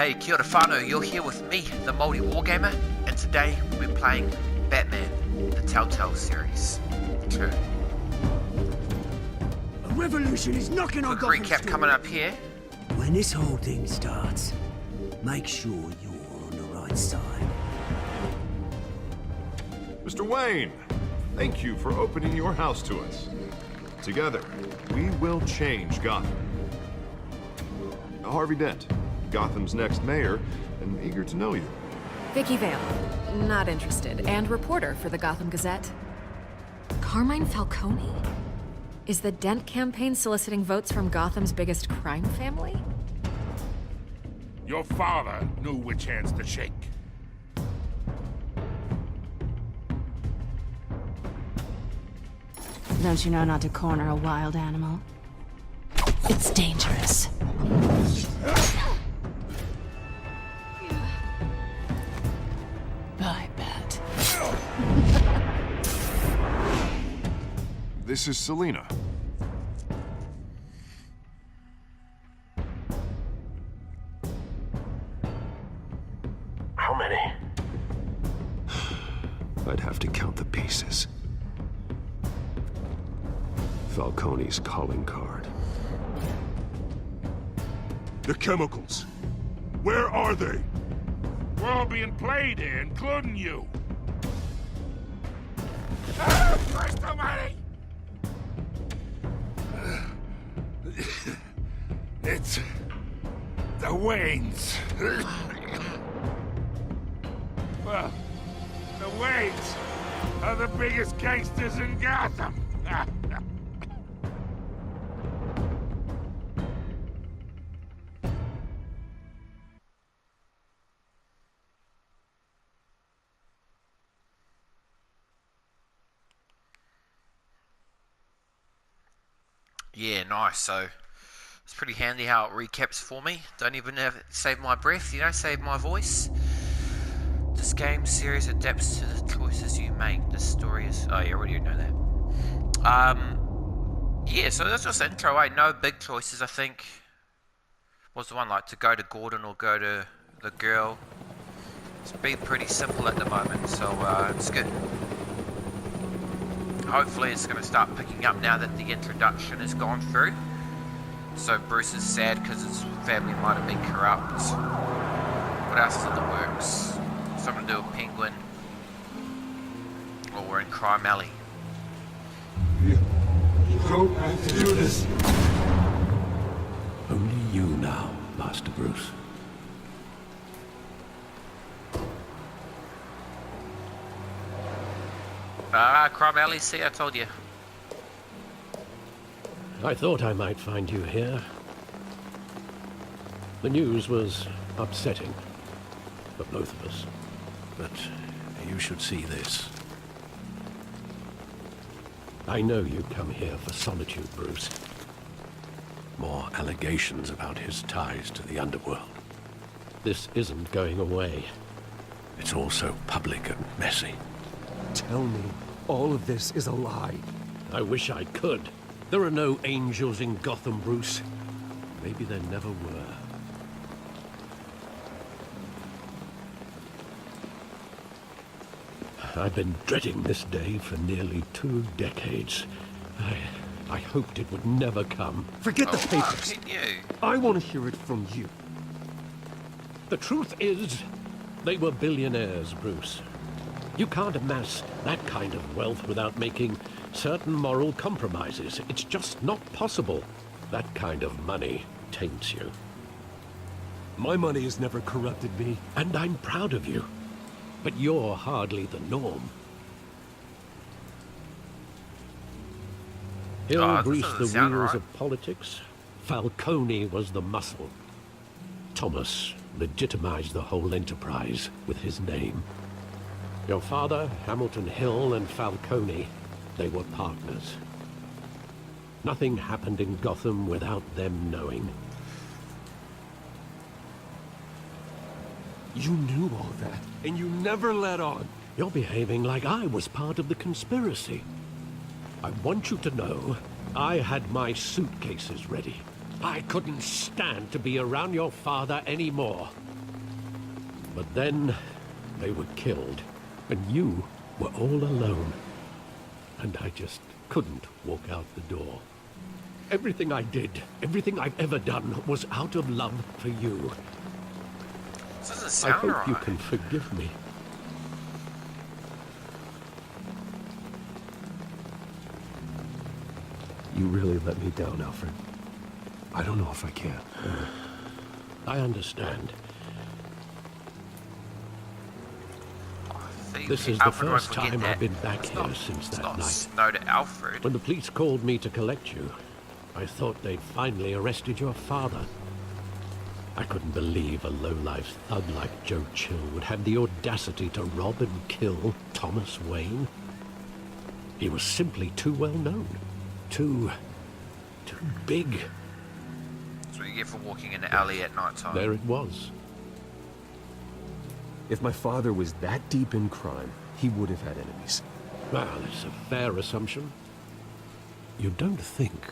Hey, kia ora whanau, you're here with me, the maoriwargamer, and today we're playing Batman The Telltale Series. Chur. A revolution is knocking on Quick Gotham's recap door. coming up here. When this whole thing starts, make sure you're on the right side. Mr. Wayne, thank you for opening your house to us. Together, we will change Gotham. Harvey Dent, Gotham's next mayor, and eager to know you. Vicky Vale, not interested, and reporter for the Gotham Gazette. Carmine Falcone? Is the Dent campaign soliciting votes from Gotham's biggest crime family? Your father knew which hands to shake. Don't you know not to corner a wild animal? It's dangerous. I bet. This is Selina. How many? I'd have to count the pieces. Falcone's calling card. The chemicals. Where are they? We're all being played here, including you. Christ almighty! It's the Waynes. Well, the Waynes are the biggest gangsters in Gotham. Yeah, nice. So it's pretty handy how it recaps for me. Don't even have save my breath, save my voice. This game series adapts to the choices you make. This story is... Oh, you already know that. Yeah, so that's just the intro, eh? No big choices, I think. Was the one like to go to Gordon or go to the girl? It's been pretty simple at the moment, so it's good. Hopefully it's going to start picking up now that the introduction has gone through. So Bruce is sad because his family might have been corrupt. What else is in the works? Something to do with Penguin. Or we're in Crime Alley. You don't have to do this. Only you now, Master Bruce. Crime Alley, see, I told you. I thought I might find you here. The news was upsetting for both of us. But you should see this. I know you come here for solitude, Bruce. More allegations about his ties to the underworld. This isn't going away. It's all so public and messy. Tell me, all of this is a lie. I wish I could. There are no angels in Gotham, Bruce. Maybe there never were. I've been dreading this day for nearly 2 decades. I hoped it would never come. Forget the papers. Fucking you. I want to hear it from you. The truth is, they were billionaires, Bruce. You can't amass that kind of wealth without making certain moral compromises. It's just not possible. That kind of money taints you. My money has never corrupted me. And I'm proud of you. But you're hardly the norm. He'll grease the wheels of politics. Falcone was the muscle. Thomas legitimized the whole enterprise with his name. Your father, Hamilton Hill, and Falcone, they were partners. Nothing happened in Gotham without them knowing. You knew all that, and you never let on. You're behaving like I was part of the conspiracy. I want you to know, I had my suitcases ready. I couldn't stand to be around your father anymore. But then they were killed, and you were all alone. And I just couldn't walk out the door. Everything I did, everything I've ever done, was out of love for you. This doesn't I sound hope right. you can forgive me. You really let me down, Alfred. I don't know if I can. I understand. See, This is the Alfred won't first forget time that. I've been back It's here not- since it's that not night. No to Alfred. When the police called me to collect you, I thought they'd finally arrested your father. I couldn't believe a low-life thug like Joe Chur would have the audacity to rob and kill Thomas Wayne. He was simply too well known. Too big. That's what you get for walking in the alley at night time. There it was. If my father was that deep in crime, he would have had enemies. Well, it's a fair assumption. You don't think.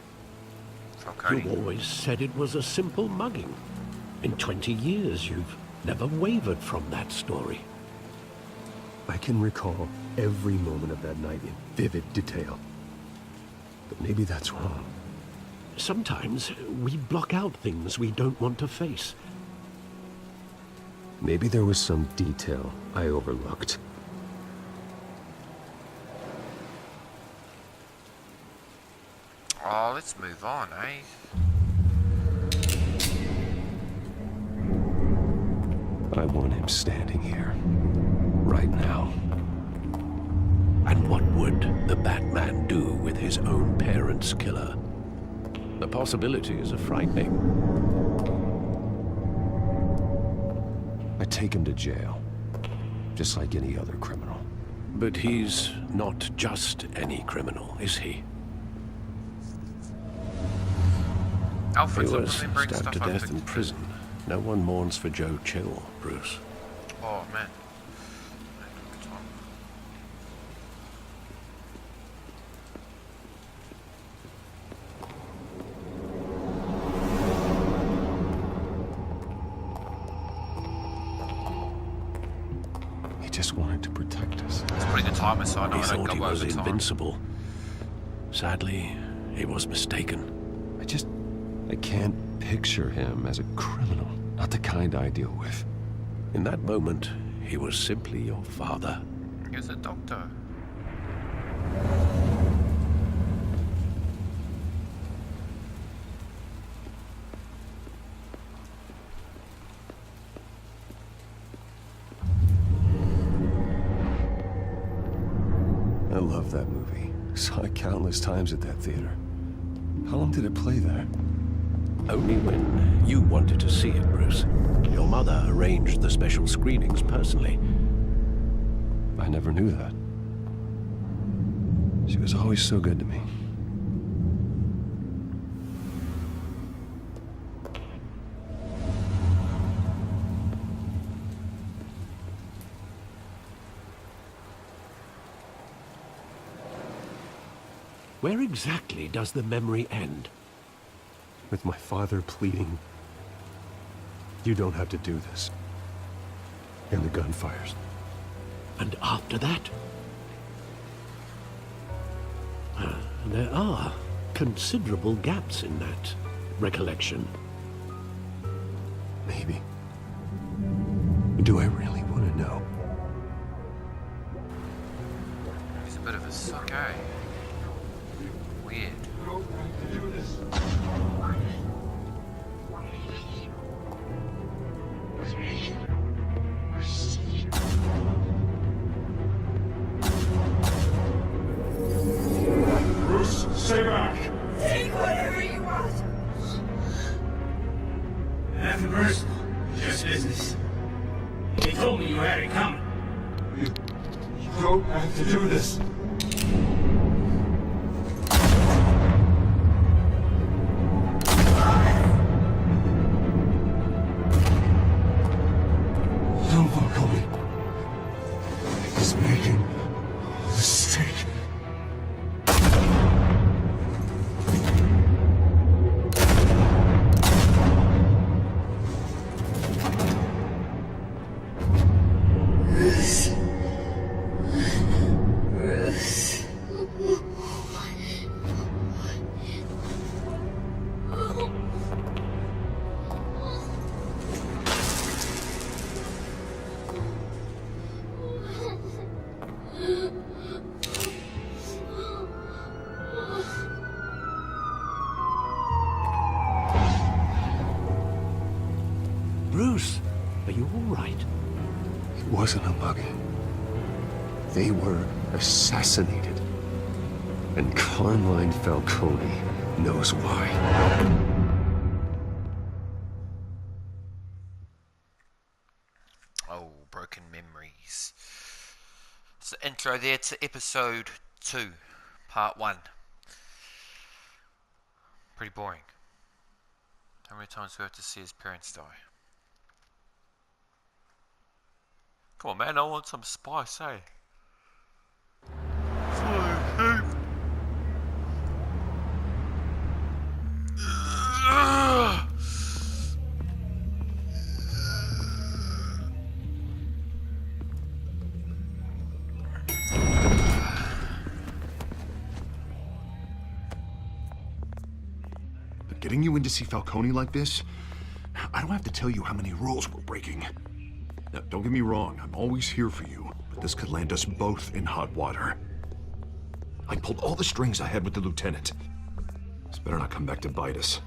Falcone. You always said it was a simple mugging. In 20 years, you've never wavered from that story. I can recall every moment of that night in vivid detail. But maybe that's wrong. Sometimes we block out things we don't want to face. Maybe there was some detail I overlooked. Oh, let's move on, eh? I want him standing here. Right now. And what would the Batman do with his own parents' killer? The possibilities are frightening. I take him to jail. Just like any other criminal. But he's not just any criminal, is he? Alfred's He not was remembering stabbed stuff to I death picked. in prison. No one mourns for Joe Chill, Bruce. Oh, man. He just wanted to protect us. He's putting the timer so I know He I don't thought he go was over time. invincible. Sadly, he was mistaken. I can't picture him as a criminal. Not the kind I deal with. In that moment, he was simply your father. He was a doctor. I love that movie. Saw it countless times at that theater. How long did it play there? Only when you wanted to see it, Bruce. Your mother arranged the special screenings personally. I never knew that. She was always so good to me. Where exactly does the memory end? With my father pleading, "You don't have to do this." And the gun fires. And after that? There are considerable gaps in that recollection. Maybe. Do I really want to know? He's a bit of a suck, eh? Weird. Bruce, stay back! Take whatever you want. Nothing personal, just business. They told me you had it coming. You don't have to do this. Don't Falcone. He's making a mistake. you all right? It wasn't a mugging. They were assassinated. And Carmine Falcone knows why. Oh, broken memories. It's the intro there to episode 2, part 1. Pretty boring. How many times do we have to see his parents die? Come on, man, I want some spice, eh? Getting you in to see Falcone like this, I don't have to tell you how many rules we're breaking. Now, don't get me wrong, I'm always here for you, but this could land us both in hot water. I pulled all the strings I had with the lieutenant. This better not come back to bite us.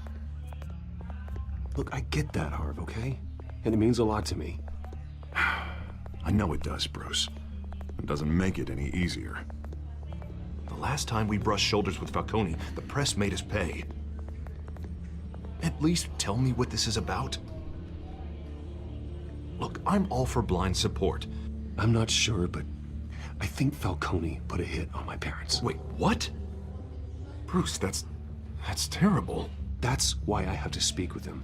Look, I get that, Harv, okay? And it means a lot to me. I know it does, Bruce. It doesn't make it any easier. The last time we brushed shoulders with Falcone, the press made us pay. At least tell me what this is about. Look, I'm all for blind support. I'm not sure, but I think Falcone put a hit on my parents. Wait, what? Bruce, that's terrible. That's why I have to speak with him.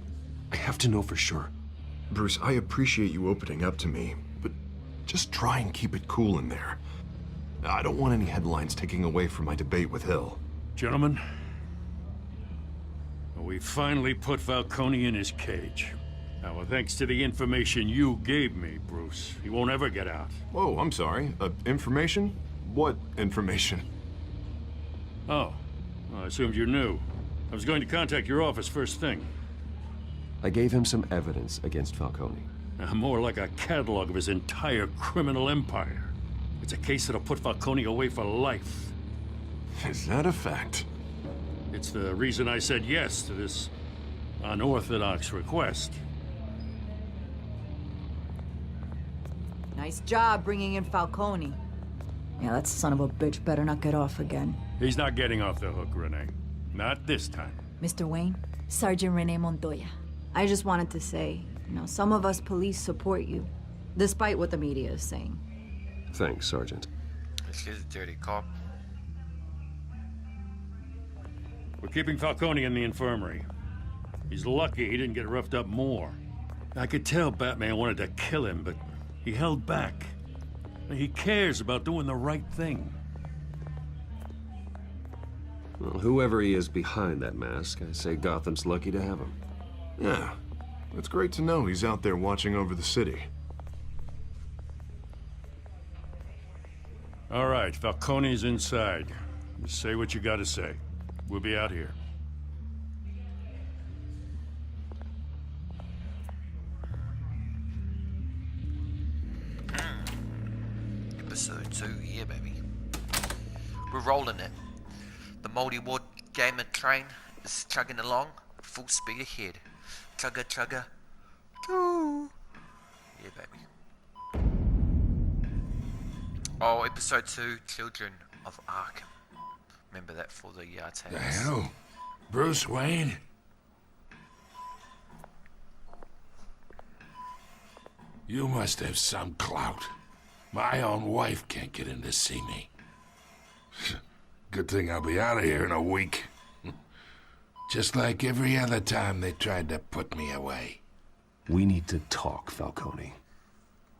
I have to know for sure. Bruce, I appreciate you opening up to me, but just try and keep it cool in there. I don't want any headlines taking away from my debate with Hill. Gentlemen, we finally put Falcone in his cage. Now, thanks to the information you gave me, Bruce, he won't ever get out. Whoa, I'm sorry. Information? What information? Oh, well, I assumed you knew. I was going to contact your office first thing. I gave him some evidence against Falcone. More like a catalog of his entire criminal empire. It's a case that'll put Falcone away for life. Is that a fact? It's the reason I said yes to this unorthodox request. Nice job bringing in Falcone. Yeah, that son of a bitch better not get off again. He's not getting off the hook, Renee. Not this time. Mr. Wayne, Sergeant Renee Montoya. I just wanted to say, some of us police support you, despite what the media is saying. Thanks, Sergeant. This is a dirty cop. We're keeping Falcone in the infirmary. He's lucky he didn't get roughed up more. I could tell Batman wanted to kill him, but he held back. He cares about doing the right thing. Well, whoever he is behind that mask, I say Gotham's lucky to have him. Yeah, it's great to know he's out there watching over the city. All right, Falcone's inside. Just say what you gotta say. We'll be out here. Episode 2, yeah, baby. We're rolling it. The maoriwargamer train is chugging along, full speed ahead. Chugga, chugga. Choo. Yeah, baby. Oh, episode 2, Children of Arkham. Remember that for the tags. The hell? Bruce Wayne? You must have some clout. My own wife can't get in to see me. Good thing I'll be out of here in a week. Just like every other time they tried to put me away. We need to talk, Falcone.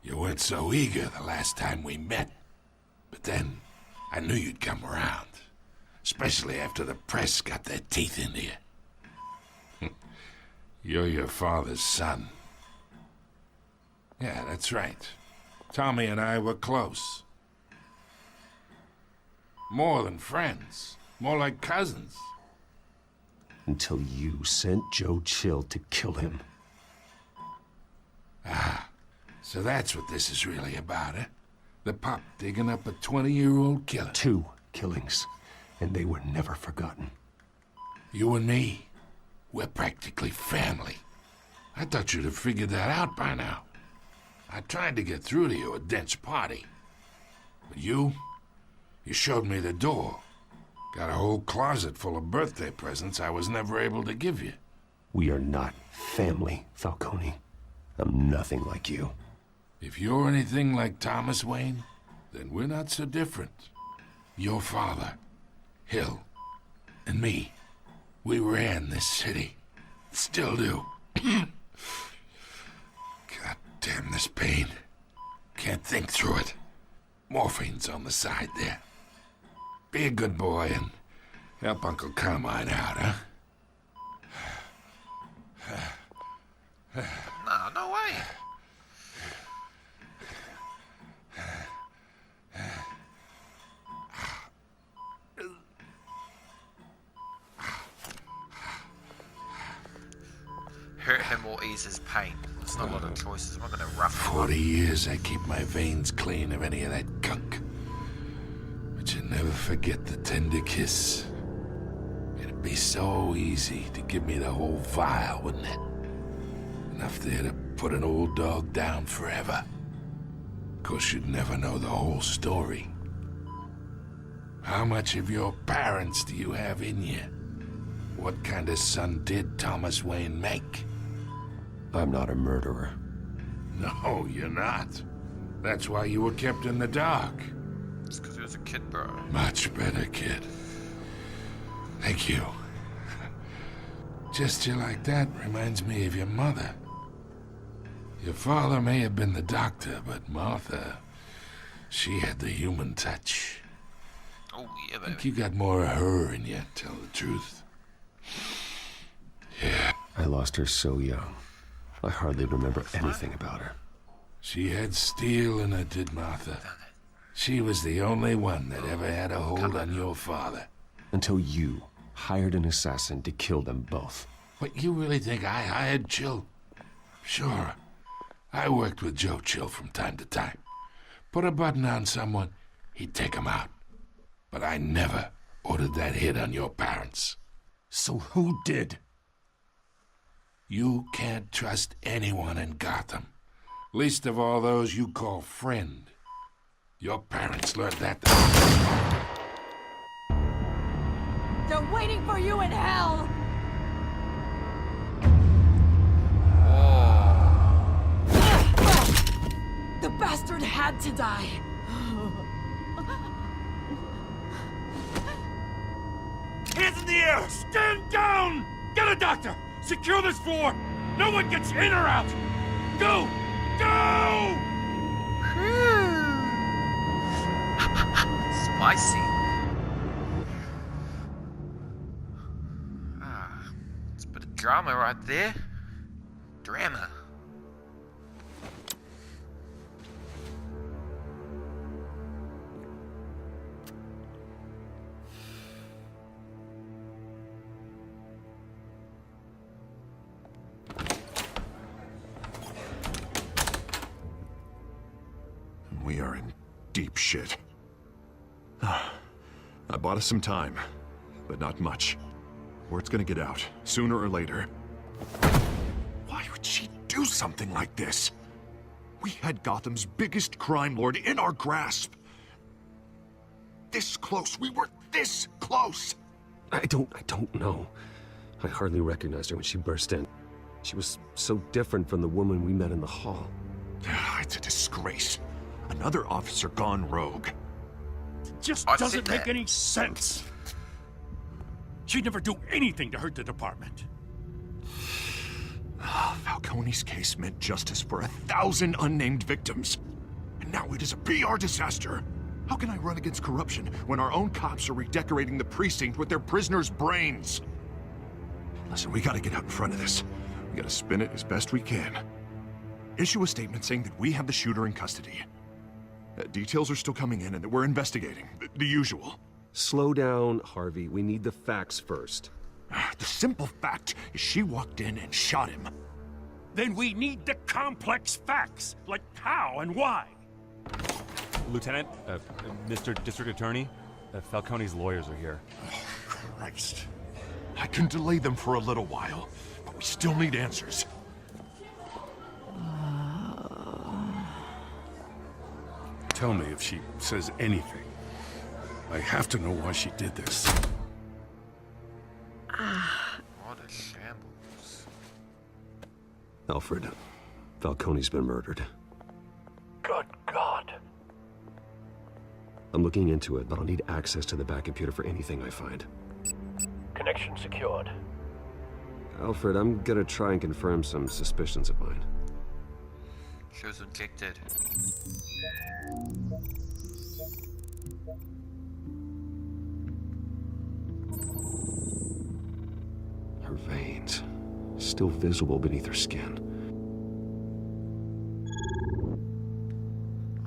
You weren't so eager the last time we met. But then, I knew you'd come around. Especially after the press got their teeth into you. You're your father's son. Yeah, that's right. Tommy and I were close. More than friends. More like cousins. Until you sent Joe Chill to kill him. Ah, so that's what this is really about, eh? The pup digging up a 20-year-old killer. 2 killings, and they were never forgotten. You and me, we're practically family. I thought you'd have figured that out by now. I tried to get through to you at Dent's party. But you showed me the door. Got a whole closet full of birthday presents I was never able to give you. We are not family, Falcone. I'm nothing like you. If you're anything like Thomas Wayne, then we're not so different. Your father, Hill, and me, we ran this city. Still do. God damn this pain. Can't think through it. Morphine's on the side there. Be a good boy and help Uncle Carmine out, huh? Nah, no way. Hurt him or ease his pain. There's not a lot of choices. I'm not gonna rough him up. 40 years I keep my veins clean of any of that gunk. But you never forget the tender kiss. It'd be so easy to give me the whole vial, wouldn't it? Enough there to put an old dog down forever. Of course, you'd never know the whole story. How much of your parents do you have in you? What kind of son did Thomas Wayne make? I'm not a murderer. No, you're not. That's why you were kept in the dark. It's because he was a kid, bro. Much better, kid. Thank you. Just you like that reminds me of your mother. Your father may have been the doctor, but Martha, she had the human touch. Oh, yeah, I baby. think you got more of her in you, tell the truth. Yeah. I lost her so young. I hardly remember anything about her. She had steel in her, did Martha. She was the only one that ever had a hold on your father. Until you hired an assassin to kill them both. What, you really think I hired Chill? Sure. I worked with Joe Chill from time to time. Put a button on someone, he'd take him out. But I never ordered that hit on your parents. So who did? You can't trust anyone in Gotham. Least of all those you call friend. Your parents learned that. They're waiting for you in hell! The bastard had to die. Hands in the air! Stand down! Get a doctor! Secure this floor! No one gets in or out! Go! Go! Spicy. It's a bit of drama right there. Drama. We are in deep shit. I bought us some time, but not much. Word's gonna get out, sooner or later. Why would she do something like this? We had Gotham's biggest crime lord in our grasp. This close, we were this close! I don't know. I hardly recognized her when she burst in. She was so different from the woman we met in the hall. It's a disgrace. Another officer gone rogue. Just doesn't make any sense. She'd never do anything to hurt the department. Falcone's case meant justice for 1,000 unnamed victims. And now it is a PR disaster. How can I run against corruption when our own cops are redecorating the precinct with their prisoners' brains? Listen, we gotta get out in front of this. We gotta spin it as best we can. Issue a statement saying that we have the shooter in custody. Details are still coming in and that we're investigating. The usual. Slow down, Harvey. We need the facts first. The simple fact is she walked in and shot him. Then we need the complex facts, like how and why. Lieutenant, Mr. District Attorney, Falcone's lawyers are here. Oh, Christ. I can delay them for a little while, but we still need answers. tell me if she says anything. I have to know why she did this. What a shambles. Alfred, Falcone's been murdered. Good God. I'm looking into it, but I'll need access to the back computer for anything I find. Connection secured. Alfred, I'm gonna try and confirm some suspicions of mine. She was injected. Her veins, still visible beneath her skin.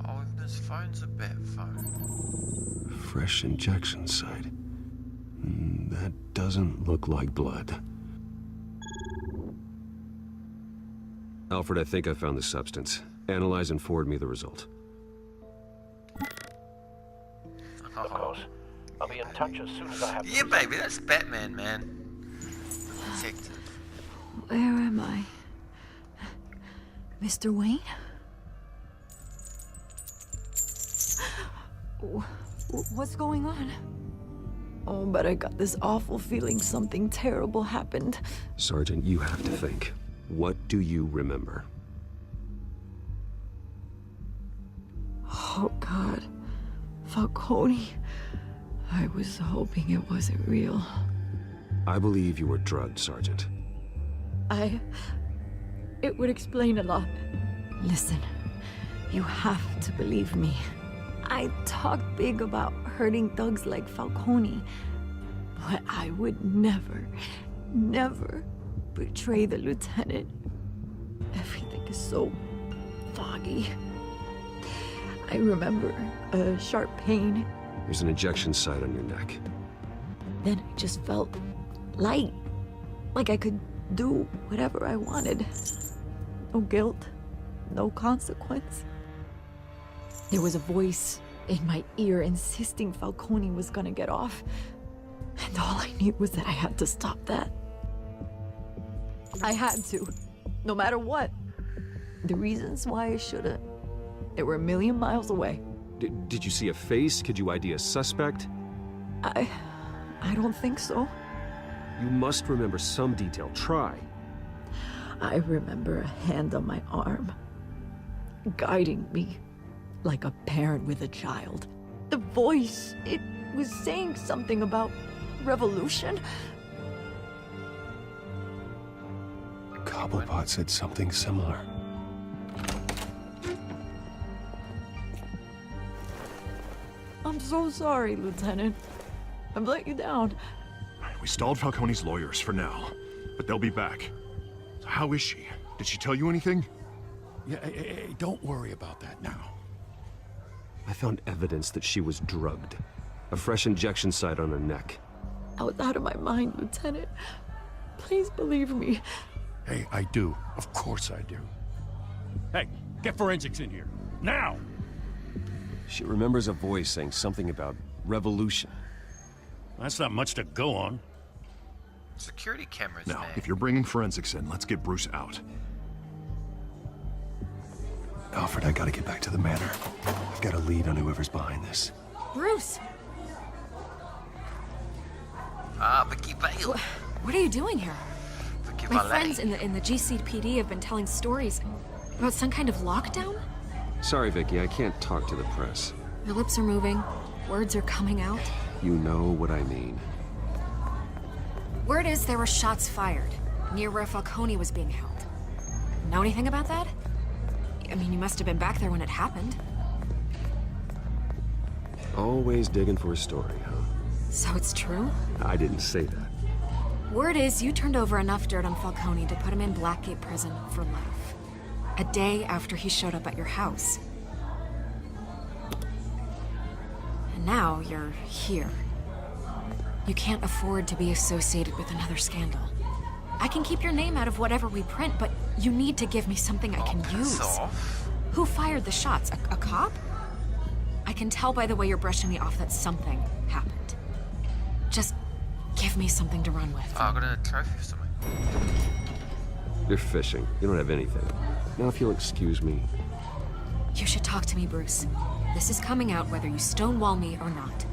Oh, this phone's a bat phone. Fresh injection site. That doesn't look like blood. Alfred, I think I found the substance. Analyze and forward me the result. Of course. I'll be in touch as soon as I have the Yeah, result. baby, that's Batman, man. Detective. Where am I? Mr. Wayne? What's going on? Oh, but I got this awful feeling something terrible happened. Sergeant, you have to think. What do you remember? Oh, God. Falcone. I was hoping it wasn't real. I believe you were drugged, Sergeant. It would explain a lot. Listen, you have to believe me. I talk big about hurting thugs like Falcone, but I would never, never betray the lieutenant. Everything is so foggy. I remember a sharp pain. There's an injection site on your neck. Then I just felt light, like I could do whatever I wanted. No guilt, no consequence. There was a voice in my ear insisting Falcone was gonna get off. And all I knew was that I had to stop that. I had to, no matter what. The reasons why I shouldn't, they were a million miles away. Did you see a face? Could you ID a suspect? I don't think so. You must remember some detail. Try. I remember a hand on my arm, guiding me like a parent with a child. The voice, it was saying something about revolution. Cobblepot said something similar. I'm so sorry, Lieutenant. I've let you down. We stalled Falcone's lawyers for now, but they'll be back. So how is she? Did she tell you anything? Yeah, hey, don't worry about that now. I found evidence that she was drugged. A fresh injection site on her neck. I was out of my mind, Lieutenant. Please believe me. Hey, I do. Of course I do. Hey, get forensics in here. Now! She remembers a voice saying something about revolution. That's not much to go on. Security cameras, Now, man. if you're bringing forensics in, let's get Bruce out. Alfred, I gotta get back to the manor. I've got a lead on whoever's behind this. Bruce! Vicky Vale. What are you doing here? Vicky My Vale. friends in the GCPD have been telling stories about some kind of lockdown? Sorry, Vicky, I can't talk to the press. Your lips are moving, words are coming out. You know what I mean. Word is there were shots fired near where Falcone was being held. Know anything about that? I mean, you must have been back there when it happened. Always digging for a story, huh? So it's true? I didn't say that. Word is you turned over enough dirt on Falcone to put him in Blackgate Prison for life. A day after he showed up at your house. And now you're here. You can't afford to be associated with another scandal. I can keep your name out of whatever we print, but you need to give me something I can use. Off. Who fired the shots? A cop? I can tell by the way you're brushing me off that something happened. Just give me something to run with. Oh, I got a trophy or something. You're fishing. You don't have anything. Now, if you'll excuse me. You should talk to me, Bruce. This is coming out whether you stonewall me or not.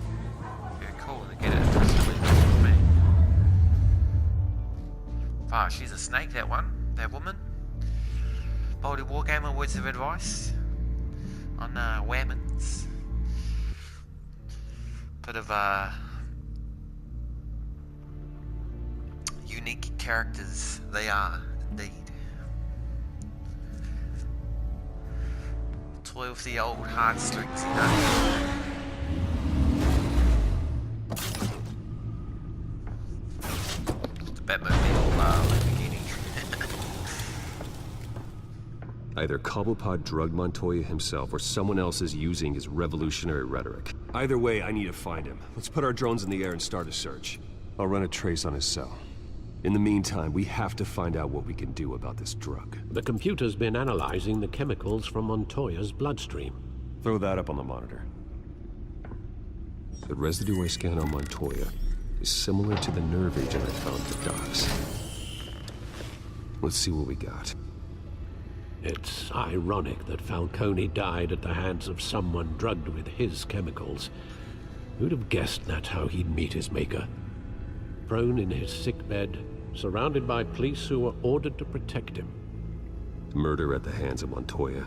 Yeah, cool. I get it. That's really good for me. Fuck, she's a snake, that one. That woman. Baldy Wargamer, words of advice on whammons. Bit of unique characters they are, indeed. Toy with the old heartstrings, you know. The Batmobile Lamborghini. Either Cobblepot drugged Montoya himself or someone else is using his revolutionary rhetoric. Either way, I need to find him. Let's put our drones in the air and start a search. I'll run a trace on his cell. In the meantime, we have to find out what we can do about this drug. The computer's been analyzing the chemicals from Montoya's bloodstream. Throw that up on the monitor. The residue I scan on Montoya is similar to the nerve agent I found at the docks. Let's see what we got. It's ironic that Falcone died at the hands of someone drugged with his chemicals. Who'd have guessed that's how he'd meet his maker? Prone in his sickbed, surrounded by police who were ordered to protect him. Murder at the hands of Montoya.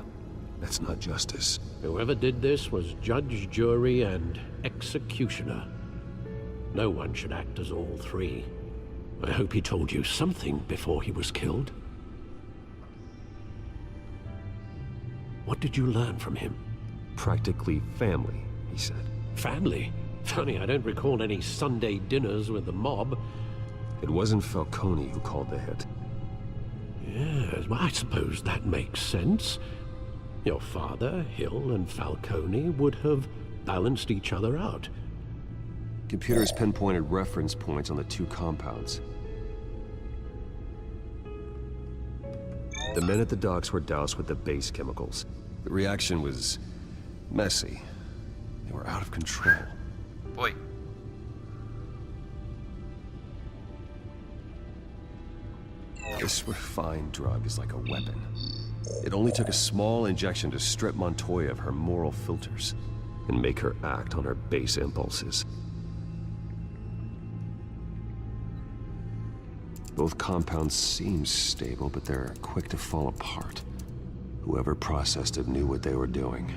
That's not justice. Whoever did this was judge, jury, and executioner. No one should act as all three. I hope he told you something before he was killed. What did you learn from him? Practically family, he said. Family? Funny, I don't recall any Sunday dinners with the mob. It wasn't Falcone who called the hit. Yes, well, I suppose that makes sense. Your father, Hill, and Falcone would have balanced each other out. Computers pinpointed reference points on the two compounds. The men at the docks were doused with the base chemicals. The reaction was messy. They were out of control. Boy. This refined drug is like a weapon. It only took a small injection to strip Montoya of her moral filters and make her act on her base impulses. Both compounds seem stable, but they're quick to fall apart. Whoever processed it knew what they were doing.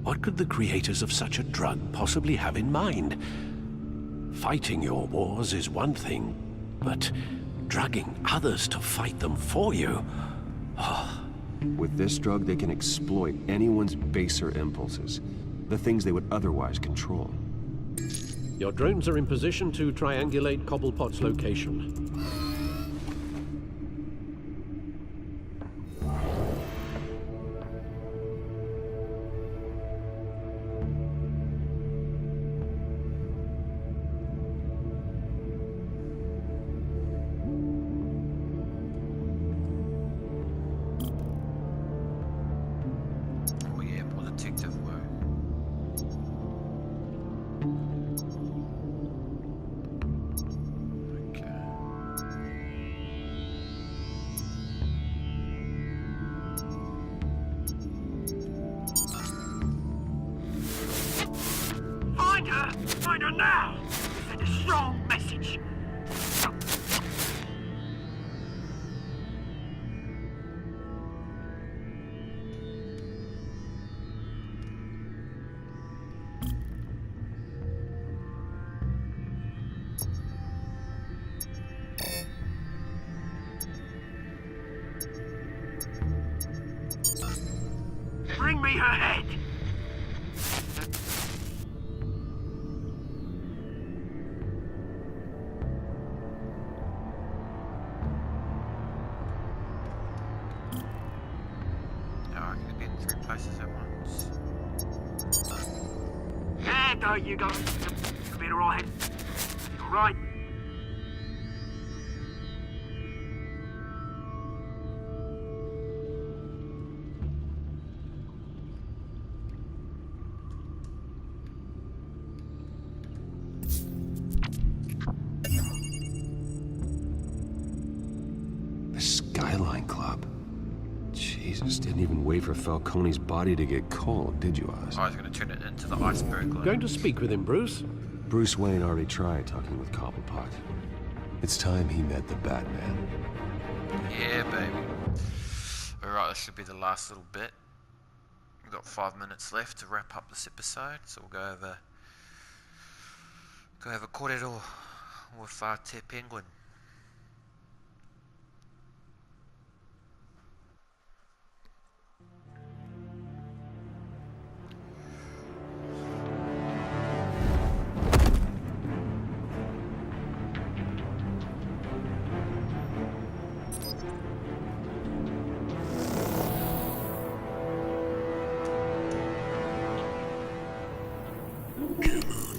What could the creators of such a drug possibly have in mind? Fighting your wars is one thing, but drugging others to fight them for you? With this drug, they can exploit anyone's baser impulses, the things they would otherwise control. Your drones are in position to triangulate Cobblepot's location. Find her now! Send a strong message. Bring me her head! There you go. You'll be alright. Alright. The Skyline Club. Jeez. Jesus, didn't even wait for Falcone's body to get cold, did you, Oz? I was going to turn it into the iceberg. Going to speak with him, Bruce? Bruce Wayne already tried talking with Cobblepot. It's time he met the Batman. Yeah, baby. Alright, this should be the last little bit. We've got 5 minutes left to wrap up this episode, so we'll go over corridor with Te Penguin.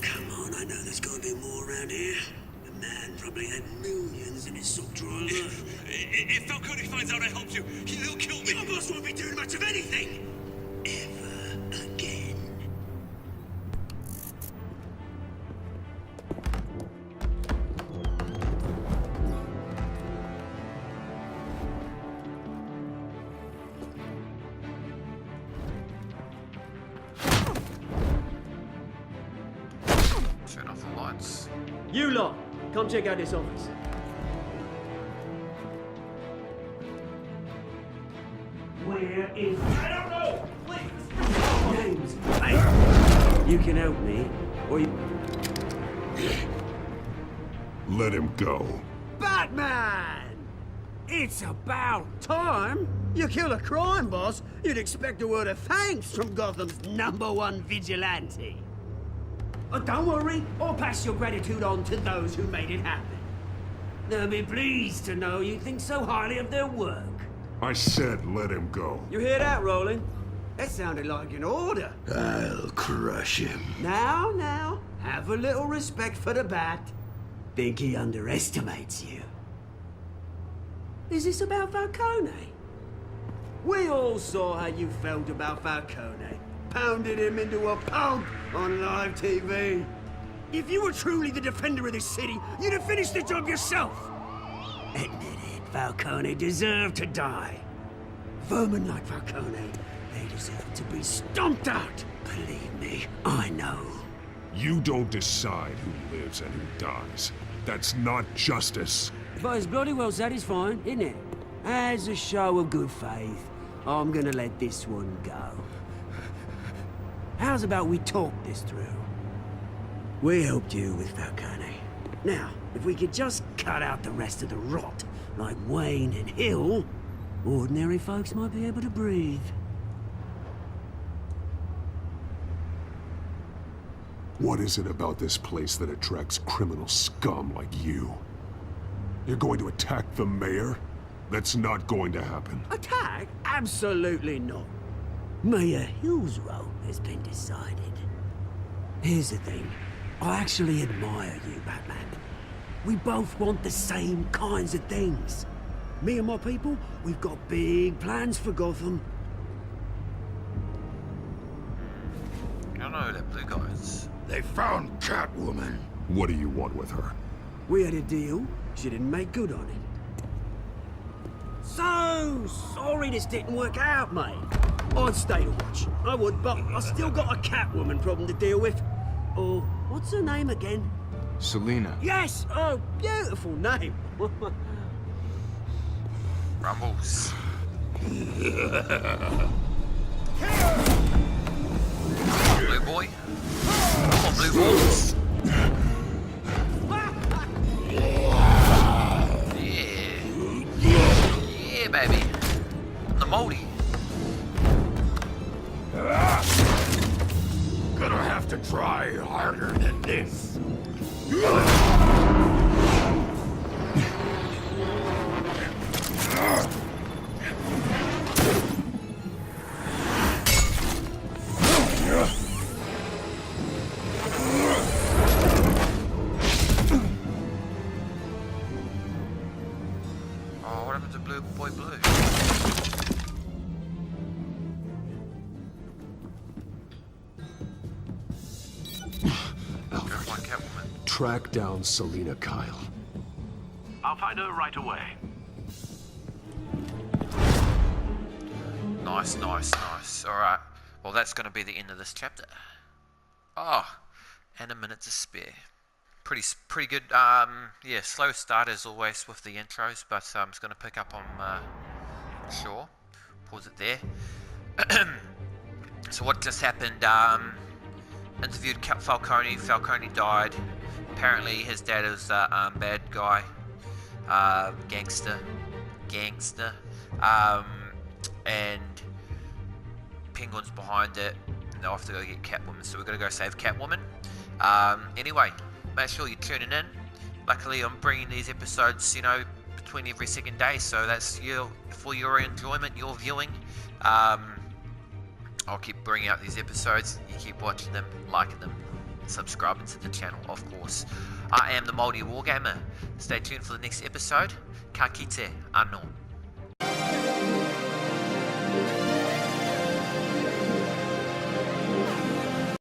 Come on, I know there's gotta be more around here. The man probably had millions in his sock drawer alone. If Falcone finds out I helped you, he'll kill me. Your boss won't be doing much of anything! Ever again. Turn off the lights. You lot, come check out this office. Where is... I don't know! Please! James, hey! You can help me, or you... Let him go. Batman! It's about time. You kill a crime boss, you'd expect a word of thanks from Gotham's #1 vigilante. Oh, don't worry, I'll pass your gratitude on to those who made it happen. They'll be pleased to know you think so highly of their work. I said let him go. You hear that, Roland? That sounded like an order. I'll crush him. Now, have a little respect for the Bat. Think he underestimates you. Is this about Falcone? We all saw how you felt about Falcone. Pounded him into a pulp on live TV. If you were truly the defender of this city, you'd have finished the job yourself. Admit it, Falcone deserved to die. Vermin like Falcone, they deserve to be stomped out. Believe me, I know. You don't decide who lives and who dies. That's not justice. But it's bloody well satisfying, isn't it? As a show of good faith, I'm gonna let this one go. How's about we talk this through? We helped you with Falcone. Now, if we could just cut out the rest of the rot, like Wayne and Hill, ordinary folks might be able to breathe. What is it about this place that attracts criminal scum like you? You're going to attack the mayor? That's not going to happen. Attack? Absolutely not. Mayor Hill's role has been decided. Here's the thing. I actually admire you, Batman. We both want the same kinds of things. Me and my people, we've got big plans for Gotham. I don't know who that blue guy is. They found Catwoman. What do you want with her? We had a deal. She didn't make good on it. So sorry this didn't work out, mate. I'd stay to watch. I would, but I still got a Catwoman problem to deal with. Oh, what's her name again? Selina. Yes! Oh, beautiful name. Rumbles. Blue boy. Come on, blue balls. Yeah, baby. The moldy. Gonna have to try harder than this. Oh, what happened to Blue Boy Blue? Track down Selina Kyle. I'll find her right away. Nice. Alright. Well, that's going to be the end of this chapter. Oh, and a minute to spare. Pretty good. Yeah, slow start as always with the intros, but I'm just going to pick up on Chur. Pause it there. So what just happened? Interviewed Falcone. Falcone died. Apparently his dad is a bad guy, gangster, and Penguin's behind it. And they'll have to go get Catwoman. So we're gonna go save Catwoman. Anyway, make sure you're tuning in. Luckily, I'm bringing these episodes, between every second day. So that's for your enjoyment, your viewing. I'll keep bringing out these episodes. You keep watching them, liking them, subscribing to the channel, of course. I am the Maori Wargamer. Stay tuned for the next episode. Ka kite anō.